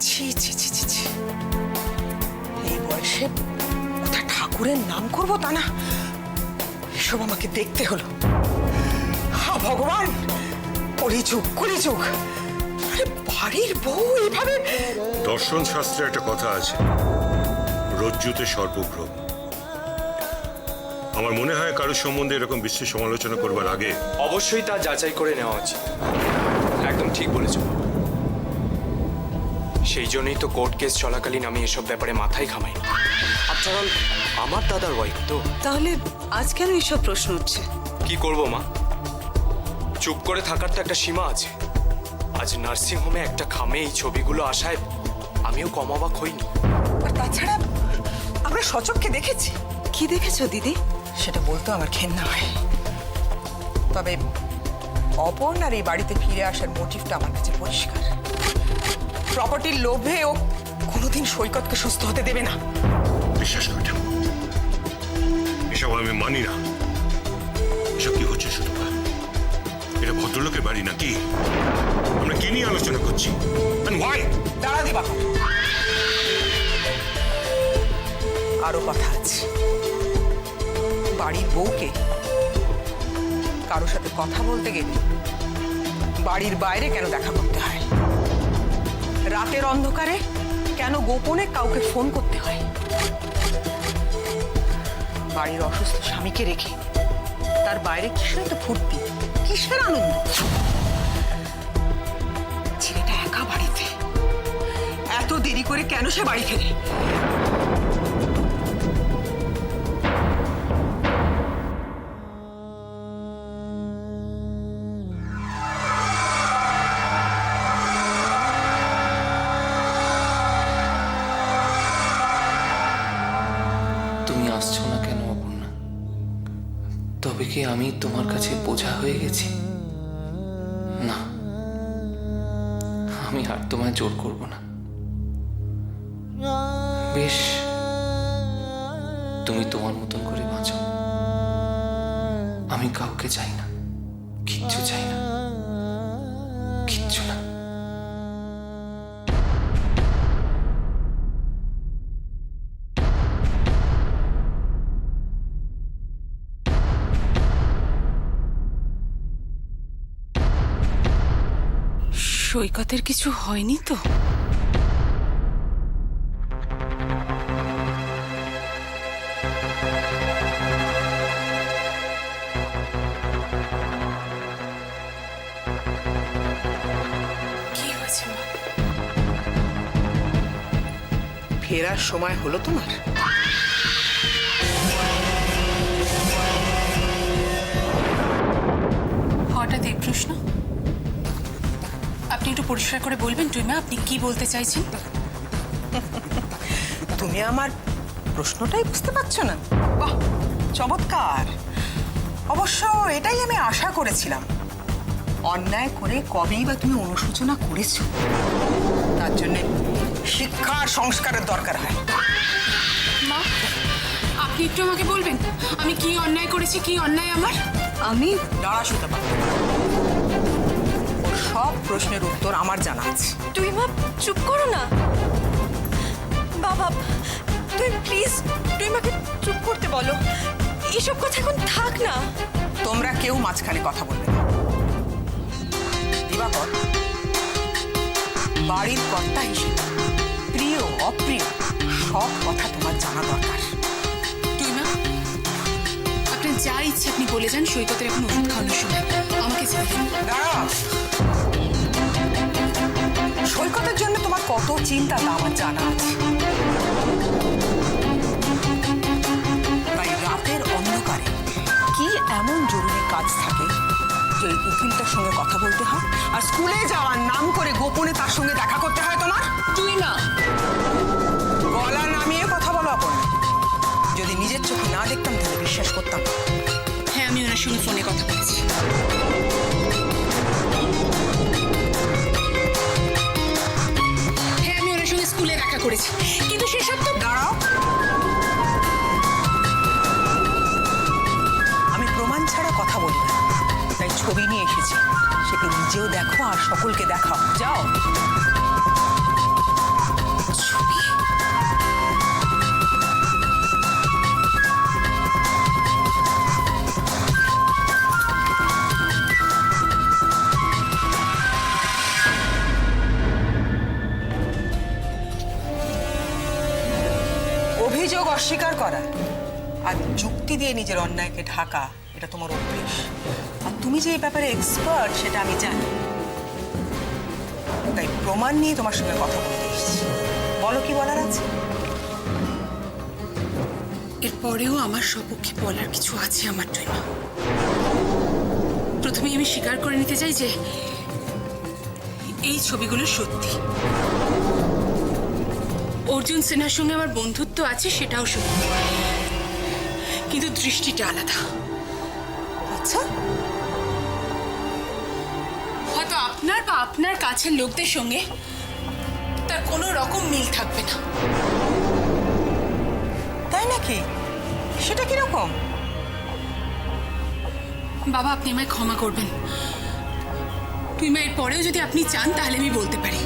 ছি ছি ছি ছি ছি, এই বয়সে কোথা ঠাকুরের নাম করবো তা না, এসব আমাকে দেখতে হলো। হা ভগবান, কলিযুগ কলিযুগ। আরে বাড়ির বউ এভাবে। দর্শন শাস্ত্রে একটা কথা আছে, রজ্জুতে সর্বভ্রম। আমার মনে হয় কারোর সম্বন্ধে এরকম বিশ্লেষ সমালোচনা করবার আগে অবশ্যই তা যাচাই করে নেওয়া উচিত। একদম ঠিক বলেছ। সেই জন্যই তো কোর্ট কেস চলাকালীন আমি এসব ব্যাপারে মাথায় ঘামাই। আফটার অল আমার দাদার ওয়াইফ তো। তাহলে আজ কেন এসব প্রশ্ন উঠছে? কি করব মা, চুপ করে থাকার তো একটা সীমা আছে। আজ নার্সিং হোমে একটা খামে এই ছবিগুলো আসায় আমিও কম অবাক হইনি। আর তাছাড়া আমরা সচক্ষে দেখেছি। কি দেখেছো দিদি? সেটা বলতো আমার ঘেন্না হয়, তবে অপর্ণার এই বাড়িতে ফিরে আসার মোটিভটা আমার কাছে পরিষ্কার। প্রপার্টির লোভে ও কোনোদিন সৈকতকে সুস্থ হতে দেবে না। বিশ্বাস করে ঠাকুর, এসব আমি মানি না। এসব কি হচ্ছে শুধু? এটা ভদ্রলোকের বাড়ি নাকি? আমরা কি নিয়ে আলোচনা করছি? দাঁড়া দিবা, আরো কথা আছে। বাড়ির বউকে কারোর সাথে কথা বলতে গেলে বাড়ির বাইরে কেন দেখা করতে হয়? রাতের অন্ধকারে কেন গোপনে কাউকে ফোন করতে হয়? বাড়ির অসুস্থ স্বামীকে রেখে তার বাইরে কিসের একটা ফুর্তি, কিসের আনন্দ? ছেলেটা একা বাড়িতে, এত দেরি করে কেন সে বাড়ি ফেরে? তুমি আসছো না কেন অপর্ণা? তবে কি আমি তোমার কাছে বোঝা হয়ে গেছি? না, আমি আর তোমায় জোর করব না। বেশ, তুমি তোমার মতন করে বাঁচো। আমি কাউকে চাই না, কিচ্ছু চাই না, কিচ্ছু না। সৈকতের কিছু হয়নি তো? কি হয়েছে মা? ফেরার সময় হলো তোমার? হঠাৎ এই প্রশ্ন? আপনি একটু পরিষ্কার করে বলবেন টুইমা, আপনি কি বলতে চাইছেন? তুমি আমার প্রশ্নটাই বুঝতে পারছো না? বাহ, চমৎকার। অবশ্য এটাই আমি আশা করেছিলাম। অন্যায় করে কবেই বা তুমি অনুশোচনা করেছো? তার জন্য শিক্ষা আর সংস্কারের দরকার হয়। মা, আপনি একটু আমাকে বলবেন আমি কি অন্যায় করেছি, কি অন্যায় আমার? আমি দাঁড়া শুতে পারবো, সব প্রশ্নের উত্তর আমার জানা আছে। তুই মা চুপ করো না বাবা, তুই প্লিজ তুই মাকে চুপ করতে বলো। এসব কথা এখন থাক না। তোমরা কেউ মাঝখানে কথা বলবে না। দিবাকর, বাড়ির কর্তা হিসেবে প্রিয় অপ্রিয় সব কথা তোমার জানা দরকার। টুইমা, আপনি যা ইচ্ছে আপনি বলে যান। সৈকতের এখন ওষুধ খাওয়ানোর সময়, আমাকে যেতে দিন। দাঁড়াও, সৈকতের জন্য তোমার কত চিন্তা তা আমার জানা আছে। তাই রাতের অন্ধকারে কি এমন জরুরি কাজ থাকে যে ওই উকিলটার সঙ্গে কথা বলতে হয়, আর স্কুলে যাওয়ার নাম করে গোপনে তার সঙ্গে দেখা করতে হয় তোমার? টুইমা, গলা নামিয়ে কথা বলো অপর্ণা। যদি নিজের চোখে না দেখতাম তাহলে বিশ্বাস করতাম। হ্যাঁ, আমি ওনার সঙ্গে ফোনে কথা বলেছি। হ্যাঁ, আমি ওনার সঙ্গে স্কুলে দেখা করেছি, কিন্তু সেসব তো। দাঁড়াও, আমি প্রমাণ ছাড়া কথা বলি না, তাই ছবি নিয়ে এসেছি। সেটা নিজেও দেখো আর সকলকে দেখাও। যাও। অভিযোগ অস্বীকার করা আর যুক্তি দিয়ে নিজের অন্যায়কে ঢাকা, এটা তোমার অভ্যেস। আর তুমি যে এই ব্যাপারে এক্সপার্ট সেটা আমি জানি, তাই প্রমাণ নিয়ে তোমার সঙ্গে কথা বলতে এসেছি। বলো কি বলার আছে। এরপরেও আমার সপক্ষে বলার কিছু আছে আমার টুইমা। প্রথমে আমি স্বীকার করে নিতে চাই যে এই ছবিগুলো সত্যি। অর্জুন সিনহার সঙ্গে আমার বন্ধুত্ব আছে, সেটাও সত্যি, কিন্তু দৃষ্টিটা আলাদা। আচ্ছা, হয়তো আপনার বা আপনার কাছের লোকদের সঙ্গে তার কোনো রকম মিল থাকবে না। তাই নাকি? সেটা কিরকম? বাবা, আপনি আমায় ক্ষমা করবেন। টুইমা, এর পরেও যদি আপনি চান তাহলে আমি বলতে পারি।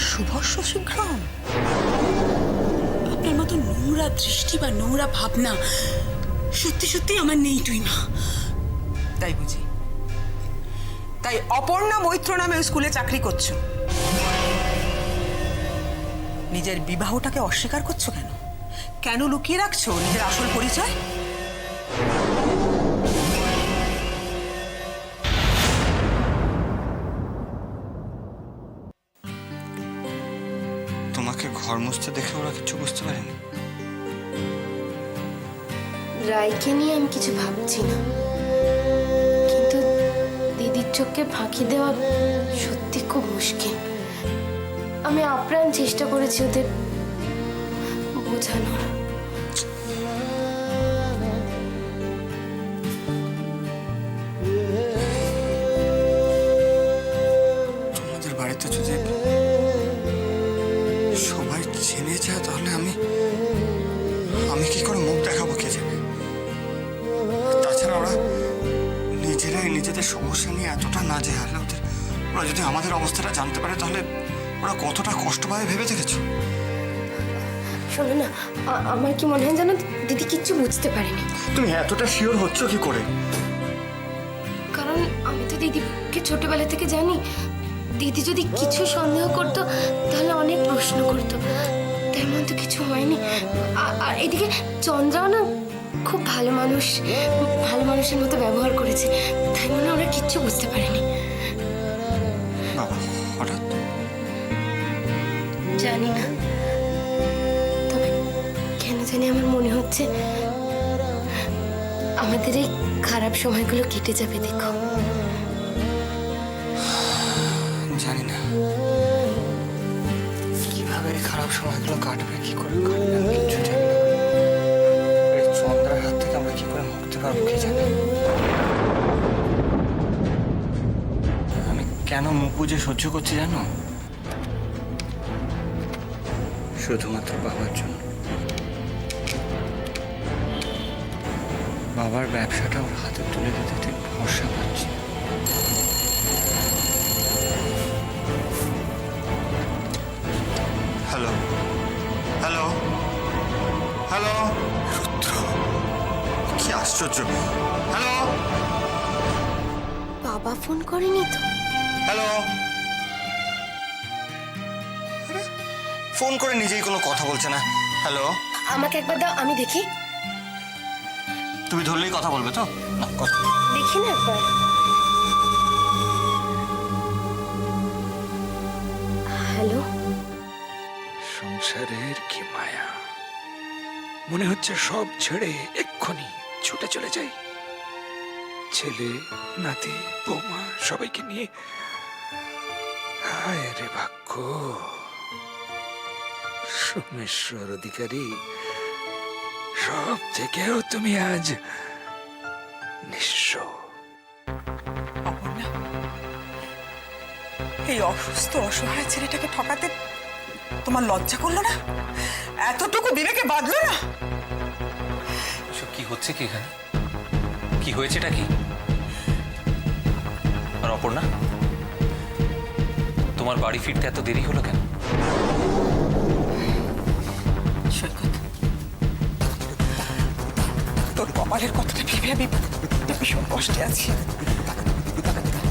শুভস্য শীঘ্রম। আপনার মতো নোংরা দৃষ্টি বা নোংরা ভাবনা সত্যি সত্যি আমার নেই টুইমা। তাই বুঝি? তাই অপর্ণা মৈত্র নামে ওই স্কুলে চাকরি করছো? নিজের বিবাহটাকে অস্বীকার করছো কেন? কেন লুকিয়ে রাখছো নিজের আসল পরিচয়? তোমাকে ঘর মুছতে দেখে ওরা কিছু বুঝতে পারেনি? রায়কে নিয়ে আমি কিছু ভাবছি না, কিন্তু দিদির চোখকে ফাঁকি দেওয়া সত্যি খুব মুশকিল। আমি আপ্রাণ চেষ্টা করেছি ওদের বোঝানোর। তোমাদের বাড়িতে যদি সবাই জেনে যায় তাহলে আমি কি করে মুখ দেখাবো কে জানে। তাছাড়া ওরা নিজেরাই নিজেদের সমস্যা নিয়ে এতটা নাজেহাল, ওরা যদি আমাদের অবস্থাটা জানতে পারে তাহলে ওরা কতটা কষ্ট পাবে ভেবে দেখেছো? শোনো না, আমার কি মনে হয় জানো, দিদি কিচ্ছু বুঝতে পারেনি। তুমি এতটা শিওর হচ্ছ কি করে? কারণ আমি তো দিদিকে ছোটবেলা থেকে জানি। দিদি যদি কিছু সন্দেহ করতো তাহলে অনেক প্রশ্ন করতো, তেমন তো কিছু হয়নি। আর এদিকে চন্দ্রাও না খুব ভালো মানুষ, ভালো মানুষের মতো ব্যবহার করেছে, তাই মনে হয় ওরা কিচ্ছু বুঝতে পারেনি। বাবা হঠাৎ? জানি না, তবে কেন জানি আমার মনে হচ্ছে আমাদের এই খারাপ সময়গুলো কেটে যাবে। দেখো, জানি না কিভাবে এই খারাপ সময়গুলো কাটবে, কি করে কাটবে, আমি কিচ্ছু জানি না। এই চন্দ্রার হাত থেকে আমরা কি করে মুক্তি পাবো কে জানে। আমি কেন মুখ বুজে সহ্য করছি জানো? শুধুমাত্র বাবার জন্য। বাবার ব্যবসাটা ওর হাতে তুলে দিতে ঠিক ভরসা পাচ্ছি। হ্যালো হ্যালো হ্যালো, রুদ্র কি আশ্চর্য। হ্যালো, বাবা ফোন করেনি তো? হ্যালো, ফোন করে নিজেই কোনো কথা বলছে না। হ্যালো, আমাকে একবার দাও, আমি দেখি। তুমি ধরলেই কথা বলবে তো? না, কথা দেখি না একবার। হ্যালো, সংসারের কি মায়া, মনে হচ্ছে সব ছেড়ে এক্ষুনি ছুটে চলে যাই। ছেলে নাতি বৌমা সবাইকে নিয়ে। হায় রে ভাগ্য। সোমেশ্বর অধিকারী, সব থেকেও তুমি আজ নিঃস্ব। অপর্ণা, এই অসুস্থ অসহায় ছেলেটাকে ঠকাতে তোমার লজ্জা করলো না? এতটুকু বিবেকে বাঁধলো না? এসব কি হচ্ছে কি এখানে? কি হয়েছেটা কি? আর অপর্ণা, তোমার বাড়ি ফিরতে এত দেরি হলো কেন? সৈকত, তোর কপালের কথাটা ভেবে আমি ভীষণ কষ্টে আছি।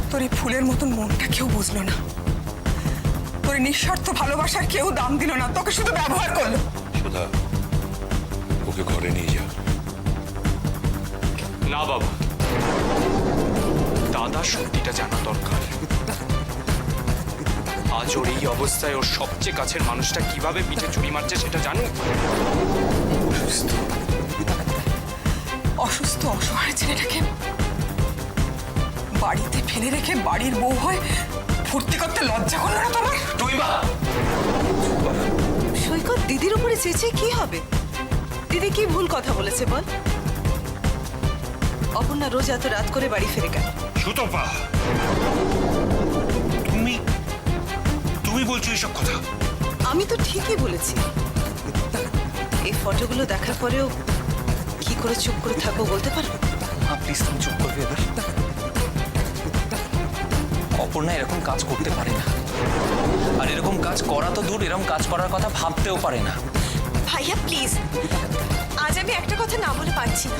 তোর এই ফুলের মতন মনটা কেউ বুঝলো না, তোর নিঃস্বার্থ ভালোবাসার কেউ দাম দিল না, তোকে শুধু ব্যবহার করলো। সুধা, ওকে ঘরে নিয়ে যা। না বাবা, দাদা সত্যিটা জানা দরকার। আজ ওর এই অবস্থায় ওর সবচেয়ে কাছের মানুষটা কিভাবে পিঠে ছুরি মারছে সেটা জানো? অসুস্থ অসহায় ছেলেটাকে বাড়িতে ফেলে রেখে বাড়ির বউ হয়ে ফুর্তি করতে লজ্জা করলো না তোমার? তুই বা সৈকত দিদির উপরে চেঁচিয়ে কি হবে? দিদি কি ভুল কথা বলেছে বল? অপর্ণা রোজ এত রাত করে বাড়ি ফিরে কেন? সুতপা, তুমি বলছো এসব কথা? আমি তো ঠিকই বলেছি। এই ফটোগুলো দেখার পরেও কি করে চুপ করে থাকবো বলতে পারবে? প্লিজ তুমি চুপ করবে এবার। অপর্ণা এরকম কাজ করতে পারে না, আর এরকম কাজ করা তো দূর, এরকম কাজ করার কথা ভাবতেও পারে না। ভাইয়া প্লিজ, আজ আমি একটা কথা না বলে পারছি না।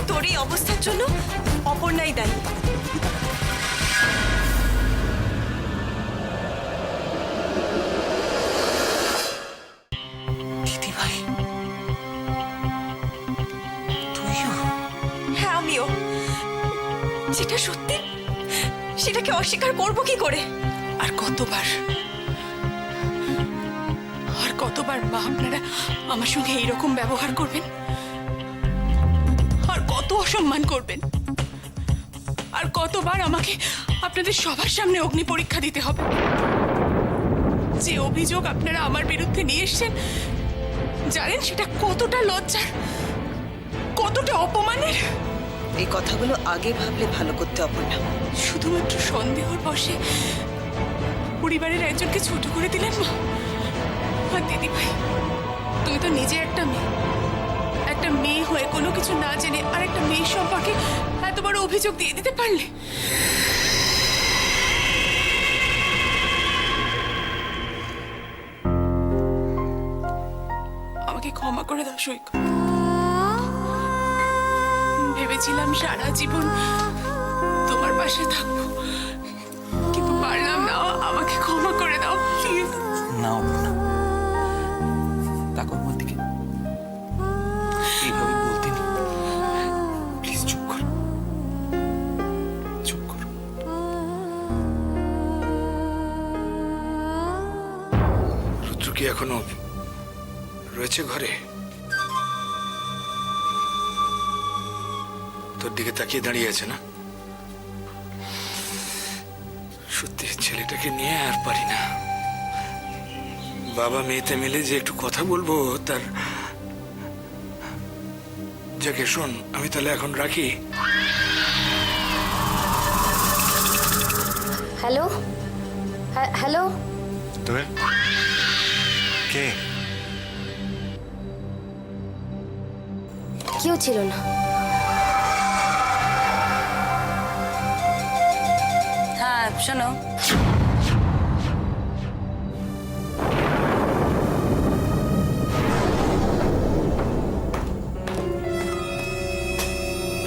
তোর এই অবস্থার জন্য অপর্ণাই দায়ী। দিদি ভাই, তুইও? হ্যাঁ আমিও। যেটা সত্যি সেটাকে অস্বীকার করবো কি করে? আর কতবার মা আপনারা আমার সঙ্গে এইরকম ব্যবহার করবেন? আর কত অসম্মান করবেন? আর কতবার আমাকে আপনাদের সবার সামনে অগ্নি পরীক্ষা দিতে হবে? যে অভিযোগ আপনারা আমার বিরুদ্ধে নিয়ে এসেছেন, জানেন সেটা কতটা লজ্জার, কতটা অপমানের? এই কথাগুলো আগে ভাবলে ভালো করতে অপর্ণা। শুধুমাত্র সন্দেহর বশে পরিবারের একজনকে ছোট করে দিলেন মা। আর দিদি ভাই, তুমি তো নিজে একটা মেয়ে হয়ে কোনো কিছু না জেনে আর একটা মেয়ে সম্পর্কে এত বড় অভিযোগ দিয়ে দিতে পারলে। আমাকে ক্ষমা করে দাও সৈকত। ভেবেছিলাম সারা জীবন তোমার পাশে থাকবো, কিন্তু পারলাম না। আমাকে ক্ষমা করে দাও প্লিজ। না অপর্ণা, দেখো আমার দিকে, এইভাবে বলতে নেই। প্লিজ চুপ কর, চুপ কর। রুদ্র কি এখনো রয়েছে ঘরে? তোর দিকে তাকিয়ে দাঁড়িয়ে আছে না? সত্যি ছেলেটাকে নিয়ে আর পারি না। বাবা মেয়েতে মিলে যে একটু কথা বলবো তার। যাকে শোন, আমি তাহলে এখন রাখি। Hello, hello. তুমি কে? কেউ ছিল না। হ্যাঁ শোনো,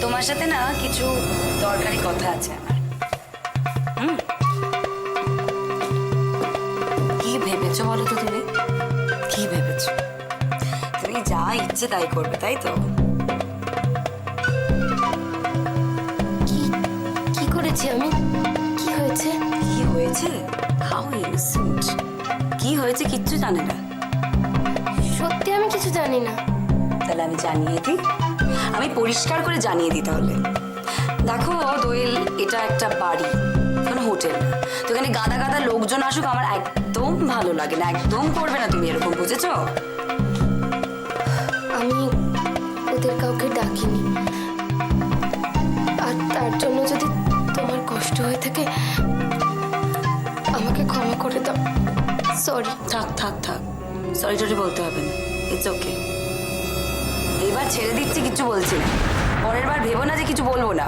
তোমার সাথে না কিছু দরকারি কথা আছে আমার। কি ভেবেছো বলো তো? তুমি কি ভেবেছো? তুমি যা ইচ্ছে তাই করবে, তাই তো? কি করেছি আমি? কি হয়েছে? কি হয়েছে? How innocent! কি হয়েছে কিচ্ছু জানে না? সত্যি আমি কিছু জানি না। তাহলে আমি জানিয়ে দিই, আমি পরিষ্কার করে জানিয়ে দিই তাহলে। দেখো দোয়েল, এটা একটা বাড়ি, কোনো হোটেল না। তো এখানে গাদা গাদা লোকজন আসুক আমার একদম ভালো লাগে না। একদম করবে না তুমি এরকম, বুঝেছো? আমি ওদের কাউকে ডাকিনি, আর তার জন্য যদি তোমার কষ্ট হয়ে থাকে আমাকে ক্ষমা করে দাও। সরি। থাক থাক থাক, সরি টরি বলতে হবে না, ইটস ওকে। এইবার ছেড়ে দিচ্ছি, কিচ্ছু বলছি না। পরের বার ভেবো না যে কিছু বলবো না।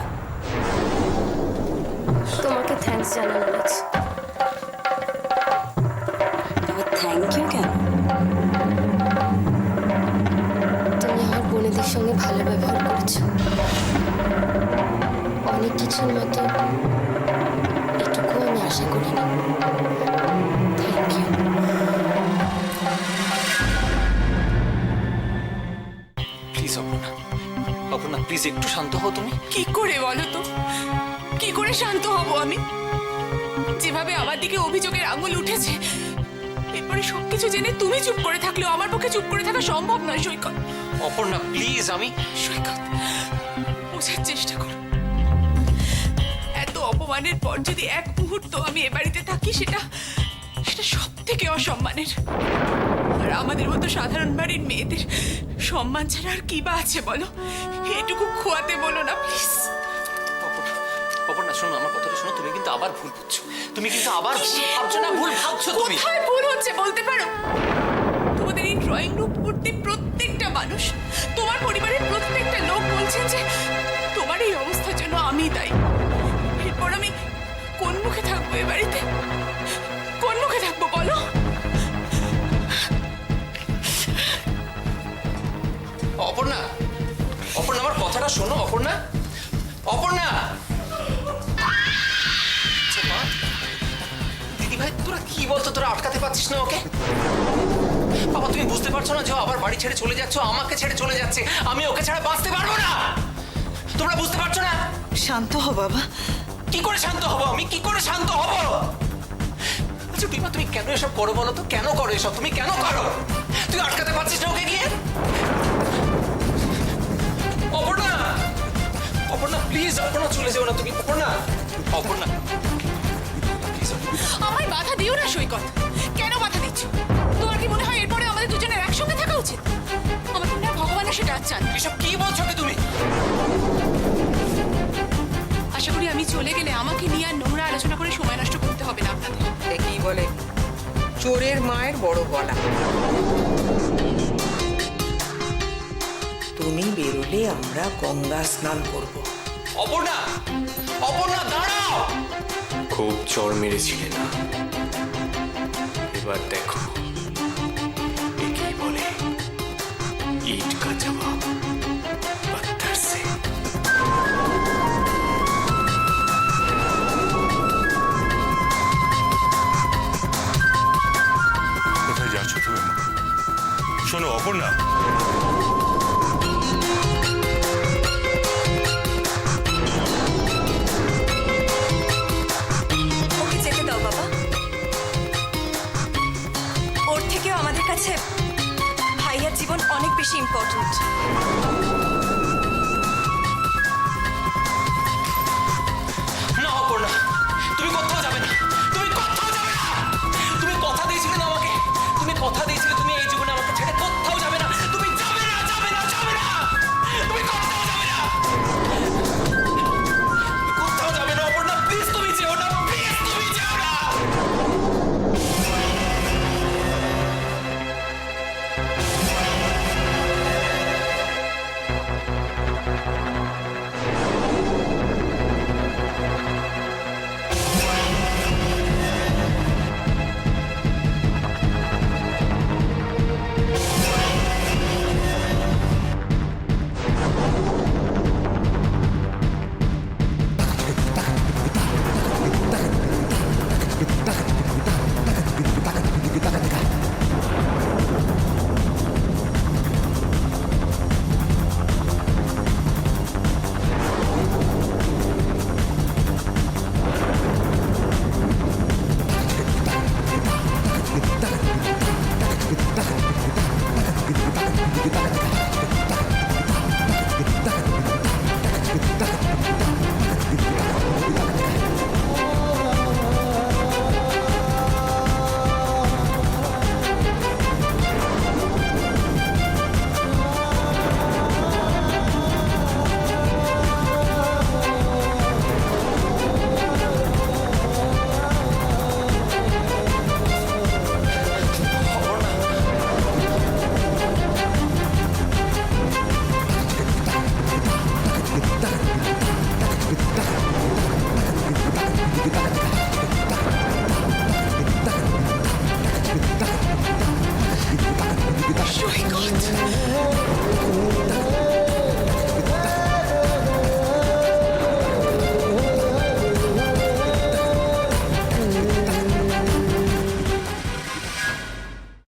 তোমাকে থ্যাঙ্কস জানানো আছে। তবে থ্যাংক ইউ কেন? তুমি আমার বোনেদের সঙ্গে ভালো ব্যবহার করেছো। অনেক কিছুর মতো এটুকু আমি আশা করিনি। Thank you. একটু শান্ত হও তুমি। কি করে বলো তো, কি করে শান্ত হব আমি? যেভাবে আমার দিকে অভিযোগের আঙুল উঠেছে, এরপরে সবকিছু জেনে তুমি চুপ করে থাকলেও আমার পক্ষে চুপ করে থাকা সম্ভব নয় সৈকত। অপর্ণা প্লিজ, আমি সৈকত, বোঝার চেষ্টা করো। এত অপমানের পর যদি এক মুহূর্ত আমি এ বাড়িতে থাকি, সেটা সব থেকে অসম্মানের। আর আমাদের মতো সাধারণ বাড়ির মেয়েদের সম্মান ছাড়া আর কি বা আছে বলো? এটুকু খোয়াতে বলো না প্লিজ। অপর্ণা শোনো, আমার কথাটা শোনো। তুমি কিন্তু আবার ভুল বুঝছো, তুমি কিন্তু আবার ভুল ভাবছো। না, ভুল ভাবছো তুমি। কোথায় ভুল হচ্ছে বলতে পারো? তোমাদের এই ড্রয়িং রুম ভর্তি প্রত্যেকটা মানুষ, তোমার পরিবারের প্রত্যেকটা লোক বলছেন যে তোমার এই অবস্থার জন্য আমি দায়ী। এরপর আমি কোন মুখে থাকবো এ বাড়িতে? কোন মুখে থাকবো বলো? অপর্ণা, অপর্ণা আমার কথাটা শোনো। অপর্ণা, অপর্ণা। দিদি ভাই, তোরা কি বলতো? তোরা আটকাতে পারছিস না ওকে? বাবা তুমি বুঝতে পারছো না যে ও আবার বাড়ি ছেড়ে চলে যাচ্ছ, আমাকে ছেড়ে চলে যাচ্ছে। আমি ওকে ছাড়া বাঁচতে পারবো না। তোমরা বুঝতে পারছো না? শান্ত হ বাবা। কি করে শান্ত হব আমি? কি করে শান্ত হব? আচ্ছা টিপা, তুমি কেন এসব করো বলো তো? কেন করো এসব? তুমি কেন করো? তুই আটকাতে পারছিস না ওকে গিয়ে? অপর্ণা, অপর্ণা প্লিজ, অপর্ণা চলে যাও না তুমি। অপর্ণা, অপর্ণা প্লিজ। আমায় বাধা দিও না সৈকত। কেন বাধা দিচ্ছ? তোমার কি মনে হয় এরপরে আমাদের দুজনের একসঙ্গে থাকা উচিত? আমার মনে হয় ভগবানও সেটা চান। এসব কি বলছো কি তুমি? আশা করি আমি চলে গেলে আমাকে নিয়ে আর নোংরা আলোচনা করে সময় নষ্ট করতে হবে না আপনাদের। কি বলে, চোরের মায়ের বড় গলা। তুমি বেরোলে আমরা গঙ্গা স্নান করব। অপর্ণা, অপর্ণা দাঁড়াও। খুব চড় মেরেছিলে না, এবার দেখো একেই বলে ইট কা জবাব পত্থর সে। কোথায় যাচ্ছ তুমি? শোনো অপর্ণা, ওকে যেতে দাও বাবা। ওর থেকেও আমাদের কাছে ভাইয়ার জীবন অনেক বেশি ইম্পর্টেন্ট।